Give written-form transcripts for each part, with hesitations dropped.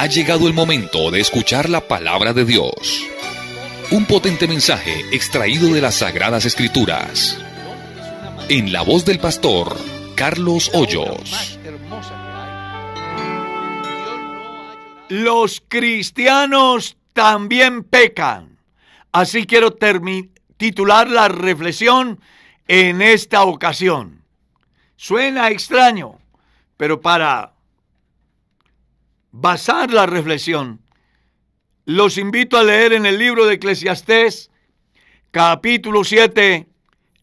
Ha llegado el momento de escuchar la palabra de Dios. Un potente mensaje extraído de las Sagradas Escrituras. En la voz del pastor Carlos Hoyos. Los cristianos también pecan. Así quiero titular la reflexión en esta ocasión. Suena extraño, pero para basar la reflexión, los invito a leer en el libro de Eclesiastés, capítulo 7,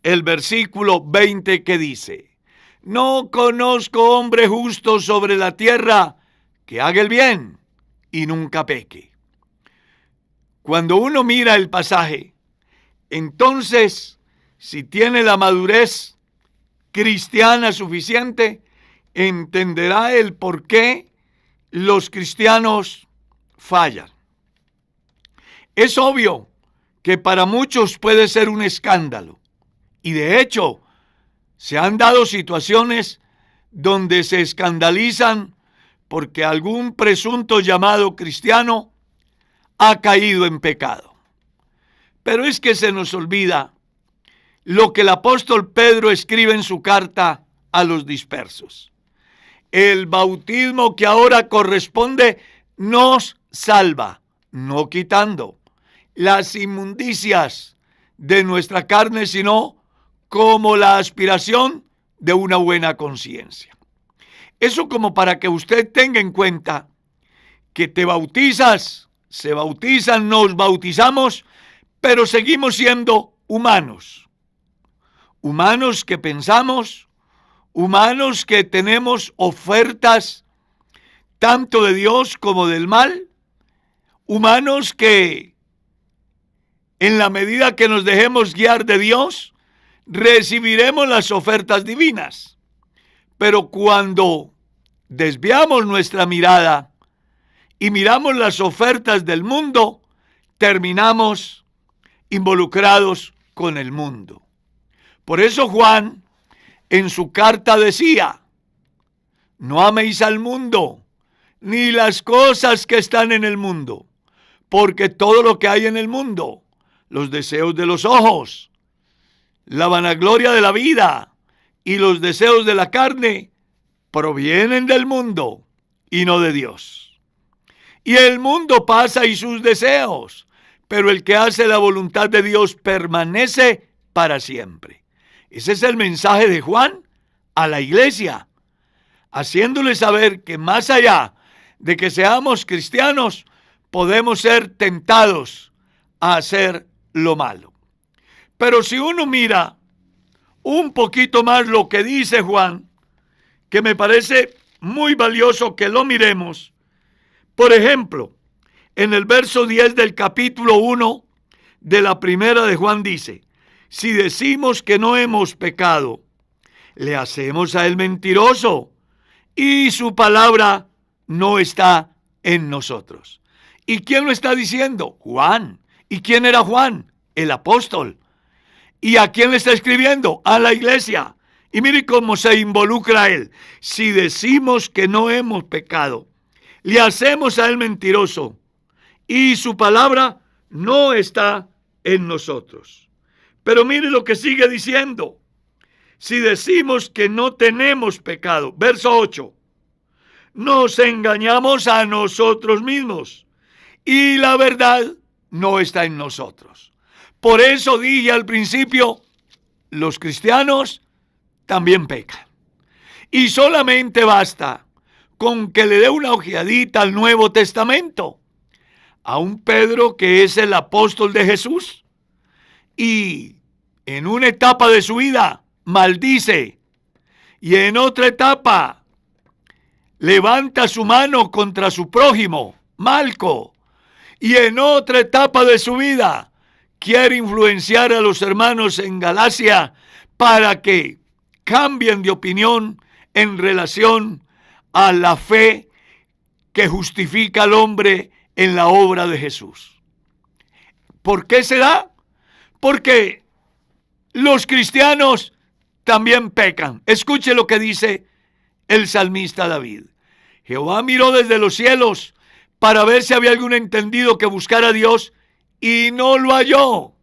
el versículo 20, que dice: No conozco hombre justo sobre la tierra que haga el bien y nunca peque. Cuando uno mira el pasaje, entonces, si tiene la madurez cristiana suficiente, entenderá el por qué los cristianos fallan. Es obvio que para muchos puede ser un escándalo, y de hecho se han dado situaciones donde se escandalizan porque algún presunto llamado cristiano ha caído en pecado. Pero es que se nos olvida lo que el apóstol Pedro escribe en su carta a los dispersos. El bautismo que ahora corresponde nos salva, no quitando las inmundicias de nuestra carne, sino como la aspiración de una buena conciencia. Eso como para que usted tenga en cuenta que te bautizas, se bautizan, nos bautizamos, pero seguimos siendo humanos. Humanos que pensamos, humanos que tenemos ofertas tanto de Dios como del mal, humanos que en la medida que nos dejemos guiar de Dios, recibiremos las ofertas divinas. Pero cuando desviamos nuestra mirada y miramos las ofertas del mundo, terminamos involucrados con el mundo. Por eso Juan en su carta decía: no améis al mundo, ni las cosas que están en el mundo, porque todo lo que hay en el mundo, los deseos de los ojos, la vanagloria de la vida y los deseos de la carne, provienen del mundo y no de Dios. Y el mundo pasa y sus deseos, pero el que hace la voluntad de Dios permanece para siempre. Ese es el mensaje de Juan a la iglesia, haciéndole saber que más allá de que seamos cristianos, podemos ser tentados a hacer lo malo. Pero si uno mira un poquito más lo que dice Juan, que me parece muy valioso que lo miremos. Por ejemplo, en el verso 10 del capítulo 1 de la primera de Juan dice: si decimos que no hemos pecado, le hacemos a él mentiroso, y su palabra no está en nosotros. ¿Y quién lo está diciendo? Juan. ¿Y quién era Juan? El apóstol. ¿Y a quién le está escribiendo? A la iglesia. Y mire cómo se involucra él. Si decimos que no hemos pecado, le hacemos a él mentiroso, y su palabra no está en nosotros. Pero mire lo que sigue diciendo. Si decimos que no tenemos pecado, verso 8, nos engañamos a nosotros mismos, y la verdad no está en nosotros. Por eso dije al principio, los cristianos también pecan. Y solamente basta con que le dé una ojeadita al Nuevo Testamento, a un Pedro que es el apóstol de Jesús, y en una etapa de su vida maldice, y en otra etapa levanta su mano contra su prójimo, Malco, y en otra etapa de su vida quiere influenciar a los hermanos en Galacia para que cambien de opinión en relación a la fe que justifica al hombre en la obra de Jesús. ¿Por qué se da? Porque los cristianos también pecan. Escuche lo que dice el salmista David. Jehová miró desde los cielos para ver si había algún entendido que buscara a Dios y no lo halló.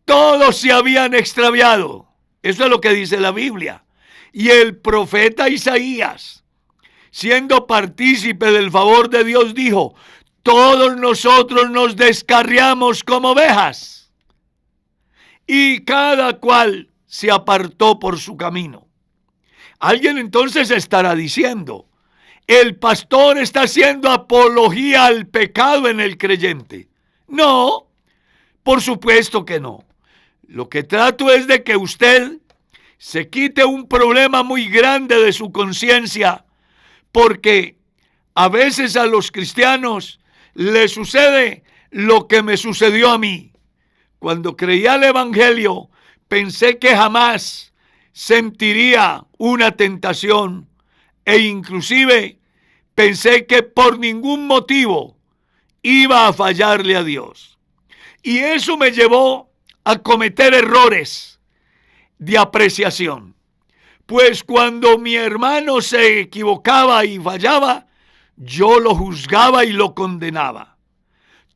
Todos se habían extraviado. Eso es lo que dice la Biblia. Y el profeta Isaías, siendo partícipe del favor de Dios, dijo: todos nosotros nos descarriamos como ovejas, y cada cual se apartó por su camino. Alguien entonces estará diciendo: el pastor está haciendo apología al pecado en el creyente. No, por supuesto que no. Lo que trato es de que usted se quite un problema muy grande de su conciencia, porque a veces a los cristianos les sucede lo que me sucedió a mí. Cuando creía el evangelio, pensé que jamás sentiría una tentación, e inclusive pensé que por ningún motivo iba a fallarle a Dios. Y eso me llevó a cometer errores de apreciación. Pues cuando mi hermano se equivocaba y fallaba, yo lo juzgaba y lo condenaba.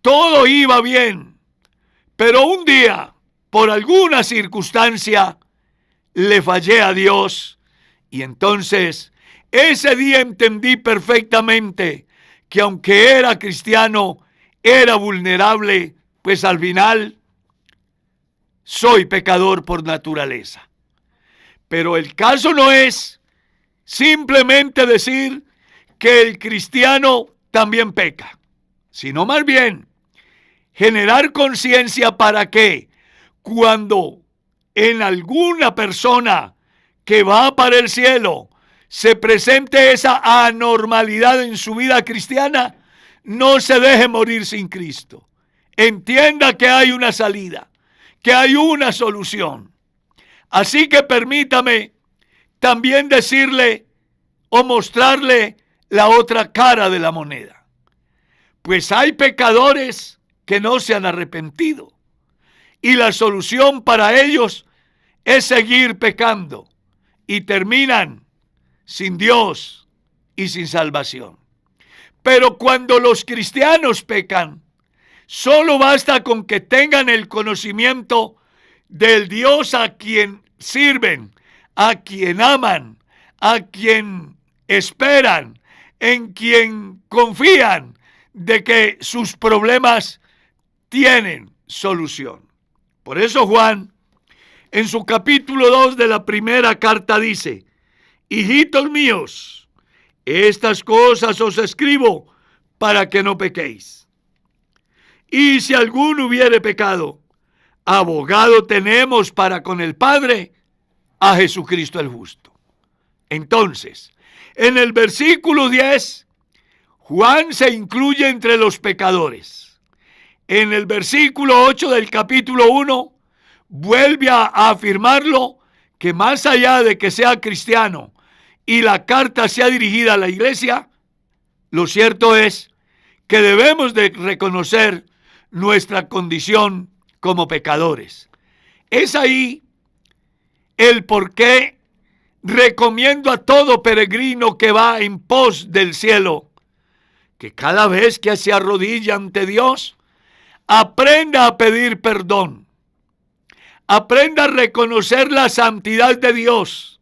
Todo iba bien, pero un día, por alguna circunstancia, le fallé a Dios, y entonces ese día entendí perfectamente que aunque era cristiano, era vulnerable, pues al final soy pecador por naturaleza. Pero el caso no es simplemente decir que el cristiano también peca, sino más bien generar conciencia para que cuando en alguna persona que va para el cielo se presente esa anormalidad en su vida cristiana, no se deje morir sin Cristo. Entienda que hay una salida, que hay una solución. Así que permítame también decirle o mostrarle la otra cara de la moneda. Pues hay pecadores que no se han arrepentido, y la solución para ellos es seguir pecando, y terminan sin Dios y sin salvación. Pero cuando los cristianos pecan, solo basta con que tengan el conocimiento del Dios a quien sirven, a quien aman, a quien esperan, en quien confían de que sus problemas tienen solución. Por eso Juan, en su capítulo 2 de la primera carta, dice: hijitos míos, estas cosas os escribo para que no pequéis. Y si alguno hubiere pecado, abogado tenemos para con el Padre, a Jesucristo el justo. Entonces, en el versículo 10, Juan se incluye entre los pecadores. En el versículo 8 del capítulo 1, vuelve a afirmarlo, que más allá de que sea cristiano y la carta sea dirigida a la iglesia, lo cierto es que debemos de reconocer nuestra condición como pecadores. Es ahí el por qué recomiendo a todo peregrino que va en pos del cielo que cada vez que se arrodilla ante Dios, aprenda a pedir perdón, aprenda a reconocer la santidad de Dios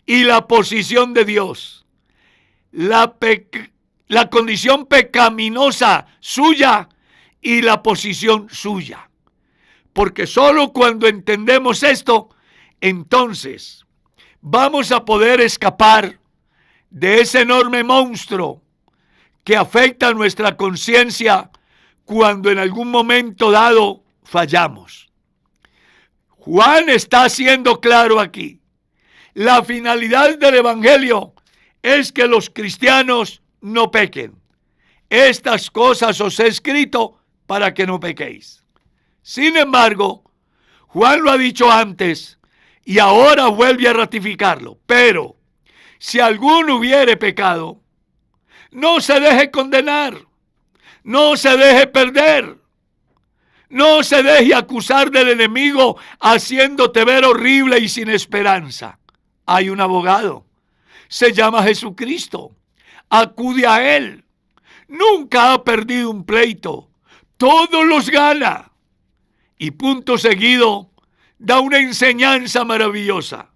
y la posición de Dios, la condición pecaminosa suya y la posición suya. Porque solo cuando entendemos esto, entonces vamos a poder escapar de ese enorme monstruo que afecta nuestra conciencia cuando en algún momento dado fallamos. Juan está siendo claro aquí. La finalidad del evangelio es que los cristianos no pequen. Estas cosas os he escrito para que no pequéis. Sin embargo, Juan lo ha dicho antes y ahora vuelve a ratificarlo. Pero si alguno hubiere pecado, no se deje condenar, no se deje perder, no se deje acusar del enemigo haciéndote ver horrible y sin esperanza. Hay un abogado, se llama Jesucristo. Acude a Él. nunca ha perdido un pleito, todos los gana. Y punto seguido, da una enseñanza maravillosa.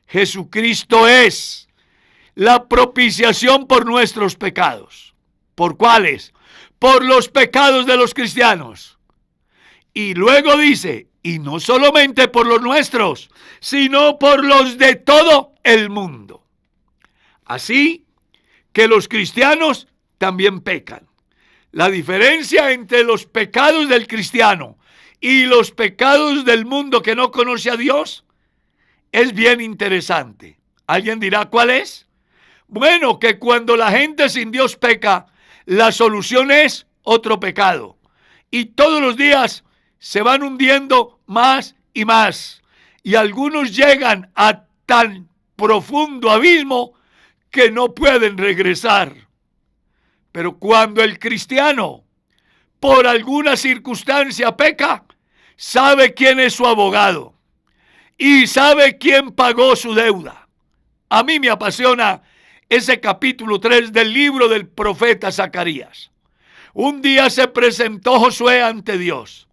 Jesucristo es la propiciación por nuestros pecados. ¿Por cuáles? Por los pecados de los cristianos. Y luego dice, y no solamente por los nuestros, sino por los de todo el mundo. Así que los cristianos también pecan. La diferencia entre los pecados del cristiano y los pecados del mundo que no conoce a Dios es bien interesante. ¿Alguien dirá cuál es? Bueno, que cuando la gente sin Dios peca, la solución es otro pecado. Y todos los días se van hundiendo más y más. Y algunos llegan a tan profundo abismo que no pueden regresar. Pero cuando el cristiano, por alguna circunstancia, peca, sabe quién es su abogado y sabe quién pagó su deuda. A mí me apasiona ese capítulo 3 del libro del profeta Zacarías. Un día se presentó Josué ante Dios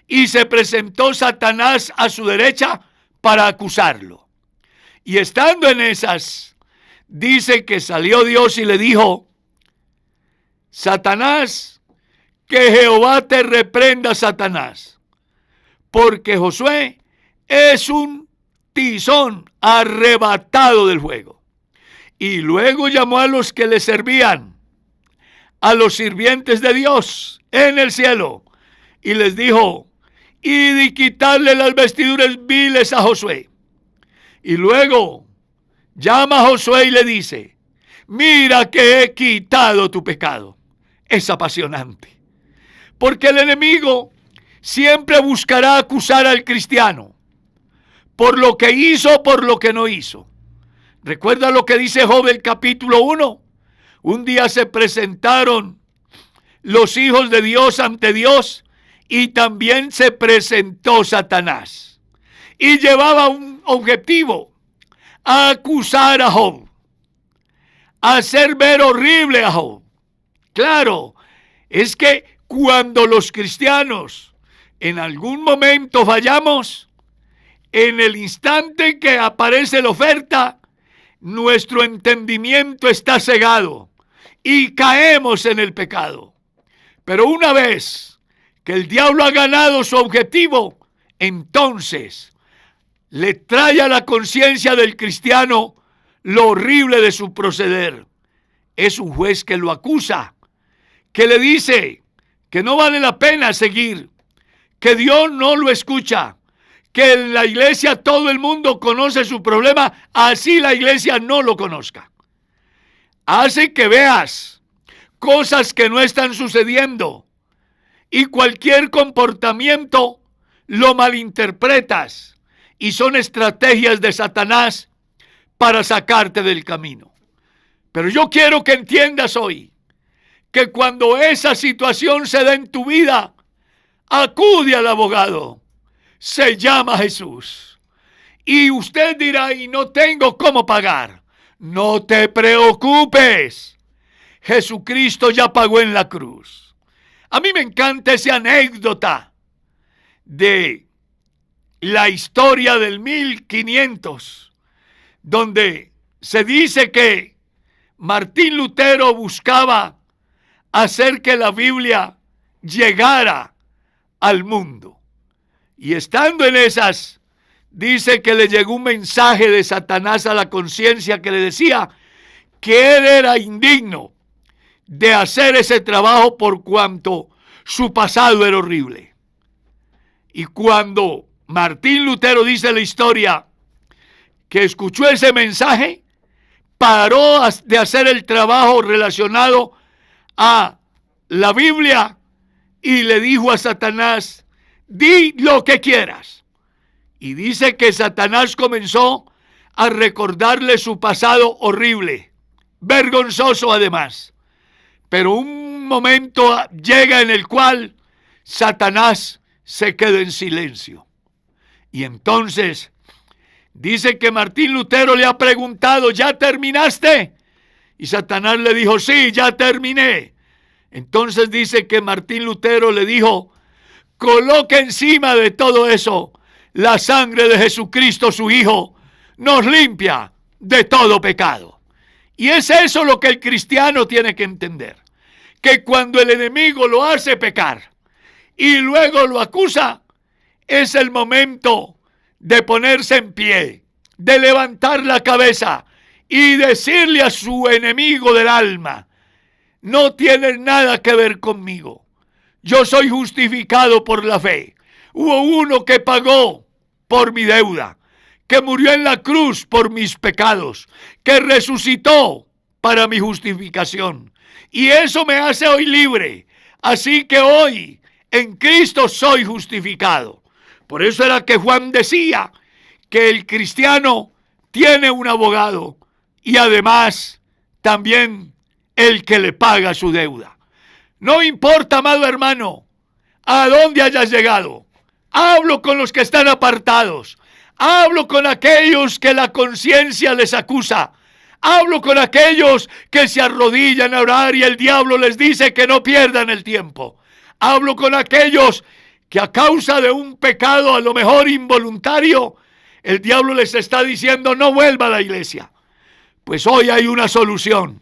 y se presentó Satanás a su derecha para acusarlo. Y estando en esas, dice que salió Dios y le dijo: Satanás, que Jehová te reprenda, Satanás, porque Josué es un tizón arrebatado del fuego. Y luego llamó a los que le servían, a los sirvientes de Dios en el cielo, y les dijo: id y quitarle las vestiduras viles a Josué. Y luego llama a Josué y le dice: mira que he quitado tu pecado. Es apasionante, porque el enemigo siempre buscará acusar al cristiano por lo que hizo, por lo que no hizo. ¿Recuerda lo que dice Job el capítulo 1? Un día se presentaron los hijos de Dios ante Dios y también se presentó Satanás. Y llevaba un objetivo: a acusar a Job, a hacer ver horrible a Job. Claro, es que cuando los cristianos en algún momento fallamos, en el instante que aparece la oferta, nuestro entendimiento está cegado y caemos en el pecado. Pero una vez que el diablo ha ganado su objetivo, entonces le trae a la conciencia del cristiano lo horrible de su proceder. Es un juez que lo acusa, que le dice que no vale la pena seguir, que Dios no lo escucha, que en la iglesia todo el mundo conoce su problema, así la iglesia no lo conozca. Hace que veas cosas que no están sucediendo y cualquier comportamiento lo malinterpretas y son estrategias de Satanás para sacarte del camino. Pero yo quiero que entiendas hoy que cuando esa situación se da en tu vida, acude al abogado. Se llama Jesús. Y usted dirá: y no tengo cómo pagar. No te preocupes. Jesucristo ya pagó en la cruz. A mí me encanta esa anécdota de la historia del 1500, donde se dice que Martín Lutero buscaba hacer que la Biblia llegara al mundo. Y estando en esas, dice que le llegó un mensaje de Satanás a la conciencia que le decía que él era indigno de hacer ese trabajo por cuanto su pasado era horrible. Y cuando Martín Lutero, dice la historia, que escuchó ese mensaje, paró de hacer el trabajo relacionado a la Biblia y le dijo a Satanás: di lo que quieras. Y dice que Satanás comenzó a recordarle su pasado horrible, vergonzoso además. Pero un momento llega en el cual Satanás se queda en silencio. Y entonces dice que Martín Lutero le ha preguntado: ¿ya terminaste? Y Satanás le dijo: sí, ya terminé. Entonces dice que Martín Lutero le dijo: coloque encima de todo eso la sangre de Jesucristo, su Hijo, nos limpia de todo pecado. Y es eso lo que el cristiano tiene que entender, que cuando el enemigo lo hace pecar y luego lo acusa, es el momento de ponerse en pie, de levantar la cabeza y decirle a su enemigo del alma: no tienes nada que ver conmigo, yo soy justificado por la fe. Hubo uno que pagó por mi deuda, que murió en la cruz por mis pecados, que resucitó para mi justificación. Y eso me hace hoy libre. Así que hoy en Cristo soy justificado. Por eso era que Juan decía que el cristiano tiene un abogado y además también el que le paga su deuda. No importa, amado hermano, a dónde hayas llegado. Hablo con los que están apartados. Hablo con aquellos que la conciencia les acusa. Hablo con aquellos que se arrodillan a orar y el diablo les dice que no pierdan el tiempo. Hablo con aquellos que a causa de un pecado a lo mejor involuntario, el diablo les está diciendo: no vuelva a la iglesia. Pues hoy hay una solución.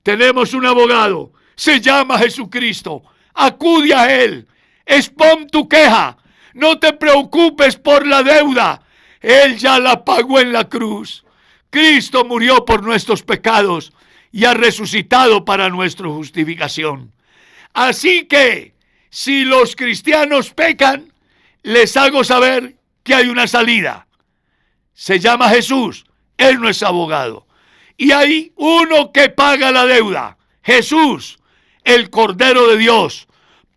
Tenemos un abogado, se llama Jesucristo. Acude a Él, expon tu queja, no te preocupes por la deuda. Él ya la pagó en la cruz. Cristo murió por nuestros pecados y ha resucitado para nuestra justificación. Así que, si los cristianos pecan, les hago saber que hay una salida. Se llama Jesús, Él no es abogado. Y hay uno que paga la deuda, Jesús, el Cordero de Dios,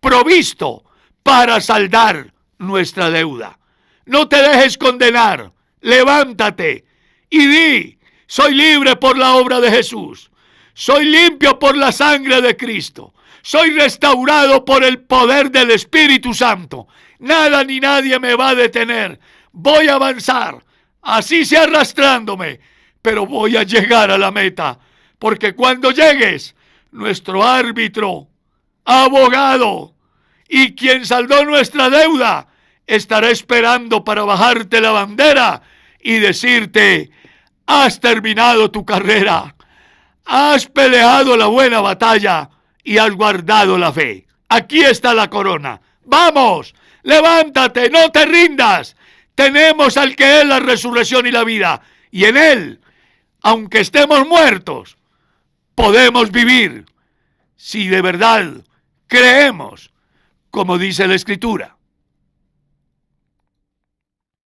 provisto para saldar nuestra deuda. No te dejes condenar, levántate y di: soy libre por la obra de Jesús, soy limpio por la sangre de Cristo, soy restaurado por el poder del Espíritu Santo. Nada ni nadie me va a detener. Voy a avanzar, así sea arrastrándome, pero voy a llegar a la meta, porque cuando llegues, nuestro árbitro, abogado y quien saldó nuestra deuda estará esperando para bajarte la bandera y decirte: has terminado tu carrera, has peleado la buena batalla y has guardado la fe. Aquí está la corona. Vamos, levántate, no te rindas. Tenemos al que es la resurrección y la vida, y en Él, aunque estemos muertos, podemos vivir si de verdad creemos, como dice la Escritura.